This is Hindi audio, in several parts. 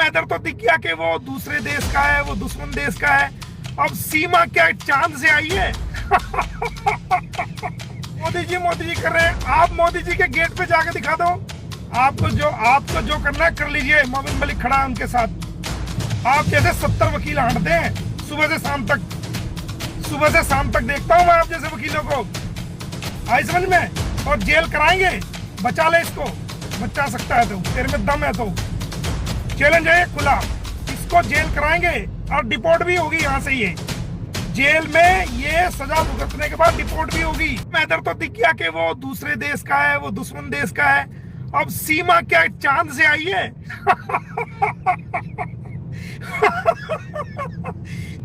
हैदर तो दिख गया कि वो दूसरे देश का है, वो दुश्मन देश का है। अब सीमा क्या चांद से आई है? मोदी जी कर रहे हैं। आप मोदी जी के गेट पे जाके दिखा दो। आपको जो करना है कर लीजिए। मोमिन मलिक खड़ा है उनके साथ। आप जैसे 70 वकील हांटते हैं सुबह से शाम तक देखता हूँ मैं आप जैसे वकीलों को। आई समझ में? और जेल कराएंगे। बचा ले इसको, बचा सकता है तो, तेरे में दम है तो। चैलेंज है खुला, इसको जेल कराएंगे और डिपोर्ट भी होगी यहाँ से। ये जेल में ये सजा भुगतने के बाद डिपोर्ट भी होगी। हैदर तो दिख गया कि वो दूसरे देश का है, वो दुश्मन देश का है। अब सीमा क्या चांद से आई है?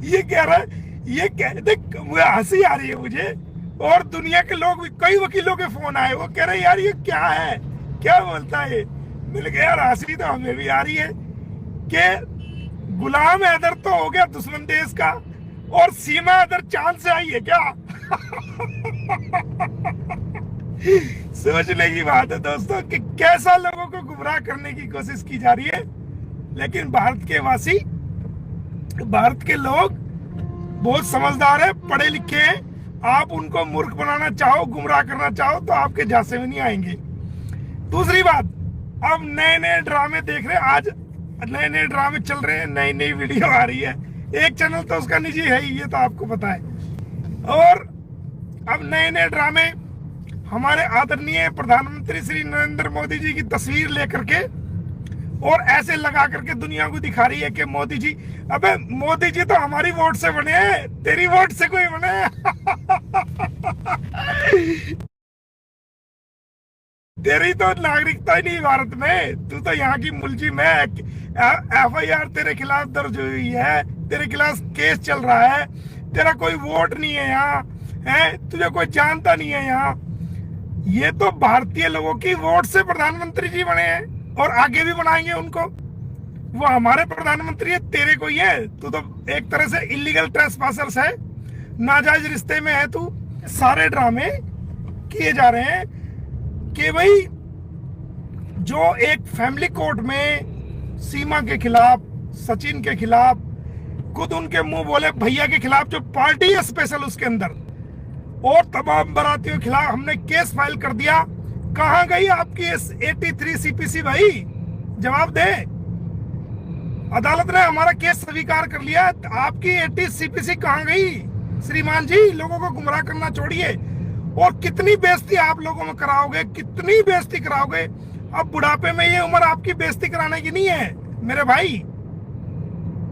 ये कह रहा है, ये देख मुझे हंसी आ रही है मुझे। और दुनिया के लोग भी, कई वकीलों के फोन आए, वो कह रहे यार ये क्या है, क्या बोलता है। मिल गया यार, हंसी तो हमें भी आ रही है कि गुलाम हैदर तो हो गया दुश्मन देश का और सीमा हैदर चांद से आई है क्या? सोचने की बात है दोस्तों कि कैसा लोगों को गुमराह करने की कोशिश की जा रही है। लेकिन भारत के वासी, भारत के लोग बहुत समझदार है, पढ़े लिखे हैं। आप उनको मूर्ख बनाना चाहो, गुमराह करना चाहो तो आपके झांसे में नहीं आएंगे। दूसरी बात, अब नए नए ड्रामे देख रहे हैं। आज नए नए ड्रामे चल रहे हैं, नई नई वीडियो आ रही है। एक चैनल तो उसका निजी है ही, ये तो आपको पता है। और अब नए नए ड्रामे हमारे आदरणीय प्रधानमंत्री श्री नरेंद्र मोदी जी की तस्वीर लेकर के और ऐसे लगा करके दुनिया को दिखा रही है कि मोदी जी, अबे मोदी जी तो हमारी वोट से बने हैं, तेरी वोट से कोई बने? तेरी तो नागरिकता ही नहीं भारत में, तू तो यहाँ की मुलजिम है। FIR तेरे खिलाफ दर्ज हुई है, तेरे खिलाफ केस चल रहा है, तेरा कोई वोट नहीं है यहाँ, है तुझे कोई जानता नहीं है यहाँ। ये तो भारतीय लोगों की वोट से प्रधानमंत्री जी बने हैं और आगे भी बनाएंगे उनको। वो हमारे प्रधानमंत्री है, तेरे को ही है। तू तो एक तरह से इलीगल ट्रेसपासर्स है, नाजायज रिश्ते में है तू। सारे ड्रामे किए जा रहे हैं कि भाई जो एक फैमिली कोर्ट में सीमा के खिलाफ, सचिन के खिलाफ, खुद उनके मुंह बोले भैया के खिलाफ जो पार्टी है स्पेशल उसके अंदर, और तमाम बारातियों के खिलाफ हमने केस फाइल कर दिया। कहां गई आपकी 83 CPC भाई? जवाब दे। अदालत ने हमारा केस स्वीकार कर लिया, आपकी 80 CPC कहां गई? श्रीमान जी, लोगों को गुमराह करना छोड़िए। और कितनी बेइज्जती आप लोगों में कराओगे, कितनी बेइज्जती कराओगे। अब बुढ़ापे में ये उम्र आपकी बेइज्जती कराने की नहीं है मेरे भाई।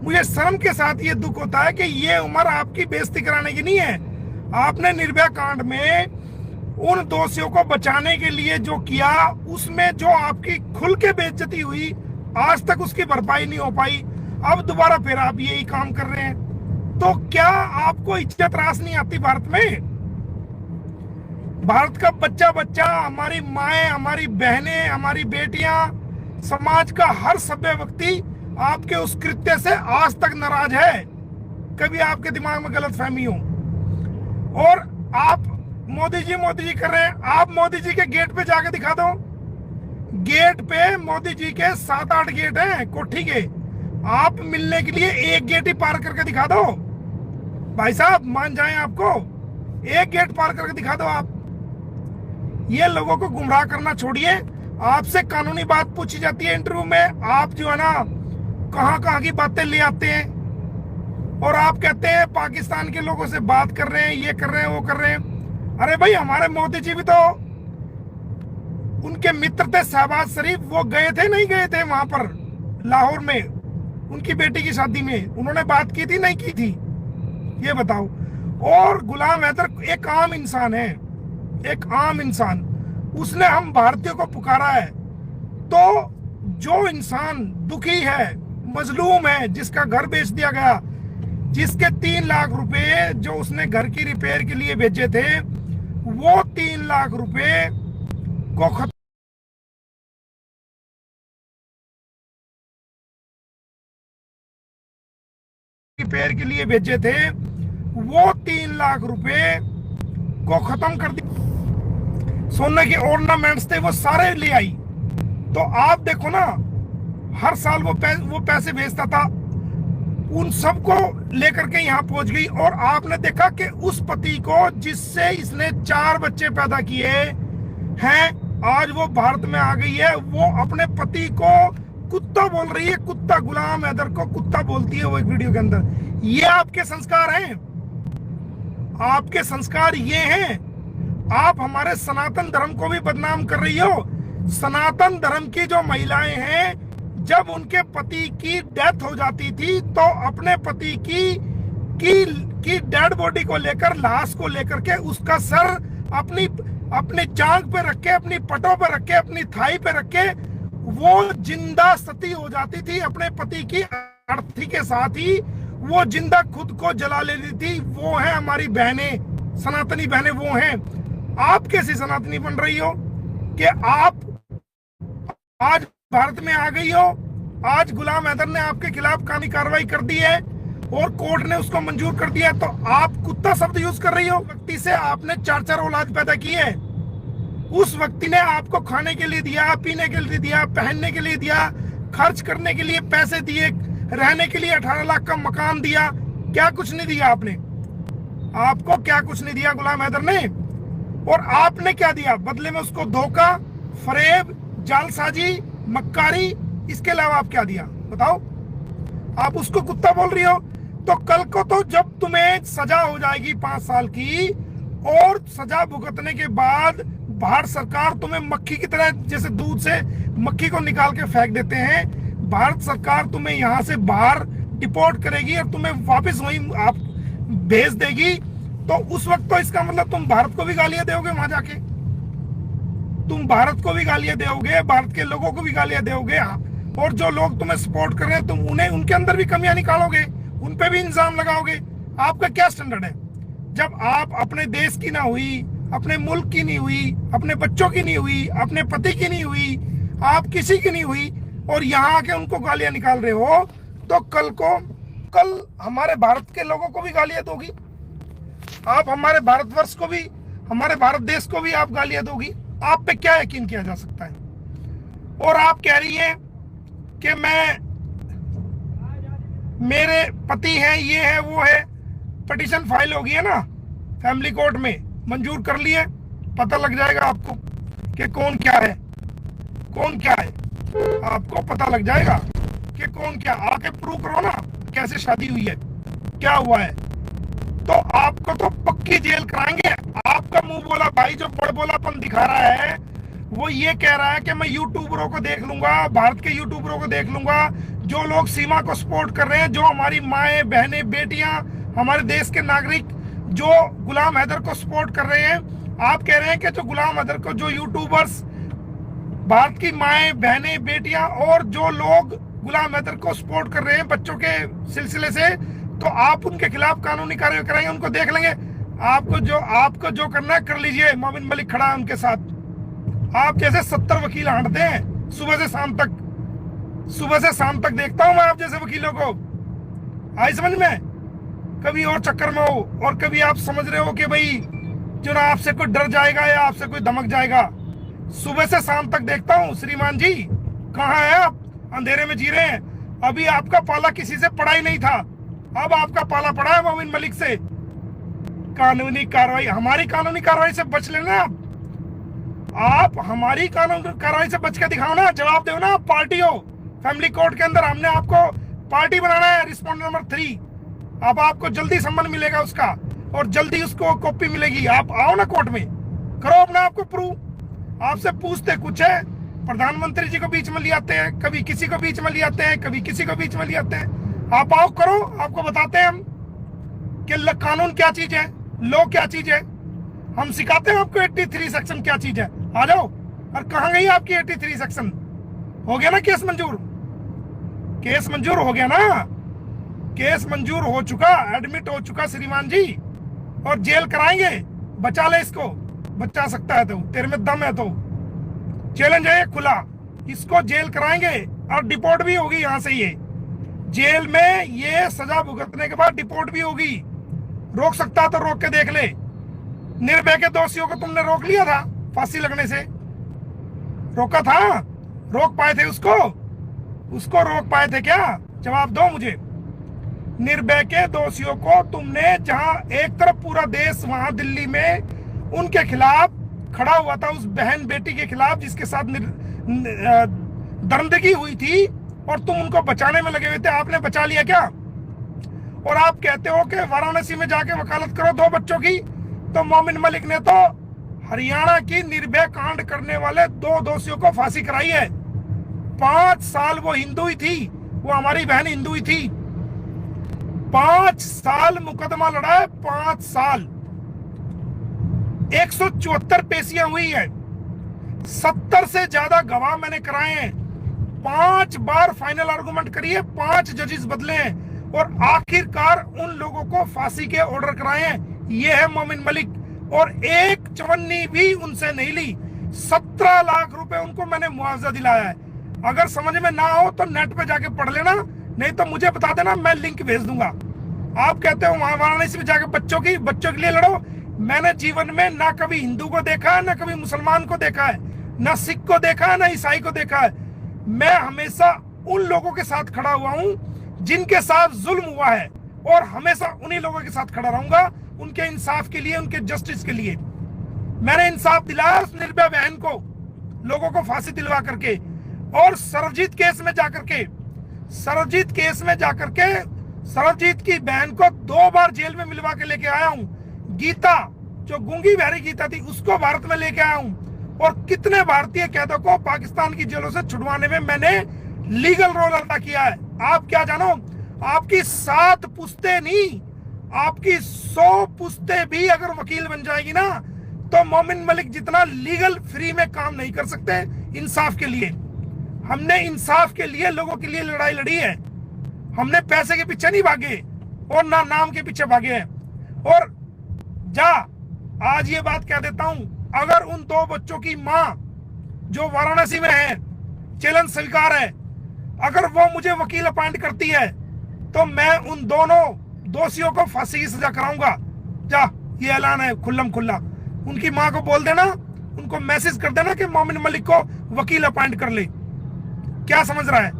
मुझे शर्म के साथ ये दुख होता है कि ये उम्र आपकी बेइज्जती कराने की नहीं है। आपने निर्भया कांड में उन दोषियों को बचाने के लिए जो किया, उसमें जो आपकी खुल के बेइज्जती हुई, आज तक उसकी भरपाई नहीं हो पाई। अब दोबारा फिर आप यही काम कर रहे हैं। तो क्या आपको इज्जत रास नहीं आती भारत में? भारत का बच्चा बच्चा, हमारी माएं, हमारी बहनें, हमारी बेटियां, समाज का हर सभ्य व्यक्ति आपके उस कृत्य से आज तक नाराज है। कभी आपके दिमाग में गलतफहमी हो और आप मोदी जी कर रहे हैं। आप मोदी जी के गेट पे जाके दिखा दो। गेट पे मोदी जी के 7-8 गेट हैं कोठी के। आप मिलने के लिए एक गेट ही पार करके दिखा दो भाई साहब, मान जाएं आपको। एक गेट पार करके दिखा दो आप। ये लोगों को गुमराह करना छोड़िए। आपसे कानूनी बात पूछी जाती है इंटरव्यू में, आप जो है ना कहां की बातें ले आते हैं और आप कहते हैं पाकिस्तान के लोगों से बात कर रहे हैं, ये कर रहे हैं, वो कर रहे हैं। अरे भाई, हमारे मोदी जी भी तो, उनके मित्र थे शहबाज शरीफ, वो गए थे नहीं गए थे वहां पर लाहौर में उनकी बेटी की शादी में? उन्होंने बात की थी नहीं की थी? ये बताओ। और गुलाम हैदर एक आम इंसान है, एक आम इंसान, उसने हम भारतीयों को पुकारा है। तो जो इंसान दुखी है, मजलूम है, जिसका घर बेच दिया गया, जिसके 3 लाख रुपए जो उसने घर की रिपेयर के लिए भेजे थे, वो 3 लाख रुपए को खत्म रिपेयर के लिए भेजे थे, वो 3 लाख रुपए को खत्म कर दिया। सोने के ऑर्नामेंट्स थे वो सारे ले आई। तो आप देखो ना, हर साल वो पैसे भेजता था, उन सबको लेकर के यहाँ पहुंच गई। और आपने देखा कि उस पति को जिससे इसने 4 बच्चे पैदा किए हैं, आज वो भारत में आ गई है, वो अपने पति को कुत्ता बोल रही है, कुत्ता। गुलाम हैदर को कुत्ता बोलती है वो एक वीडियो के अंदर। ये आपके संस्कार हैं, आपके संस्कार ये हैं। आप हमारे सनातन धर्म को भी बदनाम कर रही हो। सनातन धर्म की जो महिलाएं हैं, जब उनके पति की डेथ हो जाती थी तो अपने पति की डेड बॉडी को लेकर, लाश को लेकर के उसका सर अपनी जांघ पे रख के, अपनी पटों पे रख के, अपनी थाई पे रख के वो जिंदा सती हो जाती थी अपने पति की अर्थी के साथ ही। वो जिंदा खुद को जला लेती थी। वो है हमारी बहनें, सनातनी बहनें वो हैं। आप कैसी सनातनी बन रही हो कि आप आज भारत में आ गई हो। आज गुलाम हैदर ने आपके खिलाफ कानूनी कार्रवाई कर दी है और कोर्ट ने उसको मंजूर कर दिया, तो आप कुत्ता शब्द यूज कर रही हो। व्यक्ति से आपने 4 औलाद पैदा की है। उस व्यक्ति ने आपको खाने के लिए दिया, पीने के लिए दिया, पहनने के लिए दिया, खर्च करने के लिए पैसे दिए, रहने के लिए 18 लाख का मकान दिया। क्या कुछ नहीं दिया आपने? आपको क्या कुछ नहीं दिया गुलाम हैदर ने? और आपने क्या दिया बदले में? उसको धोखा, फरेब, जालसाजी, मक्कारी, इसके अलावा आप क्या दिया बताओ? आप उसको कुत्ता बोल रही हो। तो कल को तो जब तुम्हें सजा हो जाएगी 5 साल की, और सजा भुगतने के बाद भारत सरकार तुम्हें मक्खी की तरह, जैसे दूध से मक्खी को निकाल के फेंक देते हैं, भारत सरकार तुम्हें यहाँ से बाहर डिपोर्ट करेगी और तुम्हें वापस वहीं आप भेज देगी। तो उस वक्त तो इसका मतलब तुम भारत को भी गालियां दोगे वहां जाके, तुम भारत को भी गालियां दोगे, भारत के लोगों को भी गालियां दोगे। और जो लोग तुम्हें सपोर्ट कर रहे हैं, तुम उन्हें, उनके अंदर भी कमियां निकालोगे, उन पे भी इल्जाम लगाओगे। आपका क्या स्टैंडर्ड है? जब आप अपने देश की ना हुई, अपने मुल्क की नहीं हुई, अपने बच्चों की नहीं हुई, अपने पति की नहीं हुई, आप किसी की नहीं हुई, और यहाँ आके उनको गालियां निकाल रहे हो, तो कल हमारे भारत के लोगों को भी गालियां दोगी आप। हमारे भारतवर्ष को भी, हमारे भारत देश को भी आप गालियां दोगी। आप पे क्या यकीन किया जा सकता है? और आप कह रही हैं कि मेरे पति हैं, ये है वो है। पिटीशन फाइल होगी है ना फैमिली कोर्ट में, मंजूर कर लिए, पता लग जाएगा आपको कि कौन क्या है, कौन क्या है। आपको पता लग जाएगा कि कौन क्या। आके प्रूव करो ना कैसे शादी हुई है, क्या हुआ है। तो आपको तो पक्की जेल कराएंगे। आपका मुंह बोला भाई जो बड़बोलापन दिखा रहा है, वो ये कह रहा है कि मैं यूट्यूबरों को देख लूंगा, भारत के यूट्यूबरों को देख लूंगा, जो लोग सीमा को सपोर्ट कर रहे हैं, जो हमारी माएं, बहनें, बेटियां, हमारे देश के नागरिक जो गुलाम हैदर को सपोर्ट कर रहे हैं। आप कह रहे हैं कि जो गुलाम हैदर को, जो यूट्यूबर्स, भारत की माएं, बहनें, बेटियां और जो लोग गुलाम हैदर को सपोर्ट कर रहे हैं बच्चों के सिलसिले से, तो आप उनके खिलाफ कानूनी कार्रवाई कराएंगे, उनको देख लेंगे। आपको जो करना है कर लीजिए। मोमिन मलिक खड़ा है उनके साथ। आप जैसे 70 वकील हांटते हैं सुबह से शाम तक देखता हूं मैं आप जैसे वकीलों को। आई समझ में? कभी और चक्कर में हो, और कभी आप समझ रहे हो कि भाई जो ना आपसे कोई डर जाएगा या आपसे कोई धमक जाएगा। सुबह से शाम तक देखता हूँ। श्रीमान जी कहाँ है आप? अंधेरे में जी रहे हैं। अभी आपका पाला किसी से पड़ा ही नहीं था, अब आपका पाला पड़ा है मोमिन मलिक से। कानूनी कार्रवाई, हमारी कानूनी कार्रवाई से बच लेना आप हमारी कानूनी कार्रवाई से बच के दिखाओ ना, जवाब दो ना। आप पार्टी हो फैमिली कोर्ट के अंदर, हमने आपको पार्टी बनाना है, रिस्पॉन्ड नंबर 3। अब आपको जल्दी सम्मान मिलेगा उसका, और जल्दी उसको कॉपी मिलेगी। आप आओ ना कोर्ट में, करो अपना आपको प्रूव। आपसे पूछते कुछ है, प्रधानमंत्री जी को बीच में ले आते हैं, कभी किसी को बीच में ले आते हैं, कभी किसी को बीच में ले आते हैं। आप आओ, करो, आपको बताते हैं हम कि कानून क्या चीज है, लॉ क्या चीज है। हम सिखाते हैं आपको 83 सेक्शन क्या चीज है। आ जाओ। और कहाँ गई आपकी 83 सेक्शन? हो गया ना केस मंजूर? केस मंजूर हो गया ना? केस मंजूर हो चुका, एडमिट हो चुका श्रीमान जी, और जेल कराएंगे। बचा ले इसको, बचा सकता है तो, तेरे में दम है तो। चैलेंज है खुला, इसको जेल कराएंगे और डिपोर्ट भी होगी यहाँ से। ये जेल में ये सजा भुगतने के बाद डिपोर्ट भी होगी। रोक सकता तो रोक के देख ले। निर्भया के दोषियों को तुमने रोक लिया था फांसी लगने से, रोका था? रोक पाए थे उसको? उसको रोक पाए थे क्या? जवाब दो मुझे। निर्भया के दोषियों को तुमने, जहां एक तरफ पूरा देश वहां दिल्ली में उनके खिलाफ खड़ा हुआ था, उस बहन बेटी के खिलाफ जिसके साथ दरिंदगी हुई थी, और तुम उनको बचाने में लगे हुए थे, आपने बचा लिया क्या? और आप कहते हो कि वाराणसी में जाके वकालत करो 2 बच्चों की, तो मोमिन मलिक ने तो हरियाणा की निर्भया कांड करने वाले 2 दोषियों को फांसी कराई है। 5 साल वो हिंदू ही थी, वो हमारी बहन हिंदू ही थी। 5 साल मुकदमा लड़ा है, 5 साल। 174 पेशियां हुई है, 70 से ज्यादा गवाह मैंने कराए हैं, 5 बार फाइनल आर्गुमेंट करी है, 5 जजेस बदले हैं, और आखिरकार उन लोगों को फांसी के ऑर्डर कराए हैं। ये है मोमिन मलिक, और एक चवन्नी भी उनसे नहीं ली। 17 लाख रुपए उनको मैंने मुआवजा दिलाया है। अगर समझ में ना हो तो नेट पे जाके पढ़ लेना, नहीं तो मुझे बता देना, मैं लिंक भेज दूंगा। आप कहते हो वहां वाराणसी में जाके बच्चों के लिए लड़ो। मैंने जीवन में ना कभी हिंदू को देखा है, ना कभी मुसलमान को देखा है, ना सिख को देखा है, ना ईसाई को देखा है। मैं हमेशा उन लोगों के साथ खड़ा हुआ हूं जिनके साथ जुल्म हुआ है, और हमेशा उन्हीं लोगों के साथ खड़ा रहूंगा, उनके इंसाफ के लिए, उनके जस्टिस के लिए। मैंने इंसाफ दिलाया उस निर्भया बहन को, लोगों को फांसी दिलवा करके, और सरबजीत केस में जाकर के सरबजीत की बहन को 2 बार जेल में मिलवा के लेके आया हूं। गीता, जो गूंगी बहरी गीता थी, उसको भारत में लेके आया हूं, और कितने भारतीय कैदों को पाकिस्तान की जेलों से छुड़वाने में मैंने लीगल रोल अदा किया है। आप क्या जानो, आपकी 7 पुश्ते नहीं, आपकी 100 पुश्ते भी अगर वकील बन जाएगी ना, तो मोमिन मलिक जितना लीगल फ्री में काम नहीं कर सकते इंसाफ के लिए। हमने इंसाफ के लिए, लोगों के लिए लड़ाई लड़ी है। हमने पैसे के पीछे नहीं भागे, और ना नाम के पीछे भागे हैं। और आज ये बात कह देता हूं, अगर उन 2 बच्चों की मां जो वाराणसी में है, चैलेंज स्वीकार है, अगर वो मुझे वकील अपॉइंट करती है, तो मैं उन दोनों दोषियों को फांसी की सजा कराऊंगा। ये ऐलान है खुल्लम खुल्ला। उनकी मां को बोल देना, उनको मैसेज कर देना कि मोमिन मलिक को वकील अपॉइंट कर ले। क्या समझ रहा है?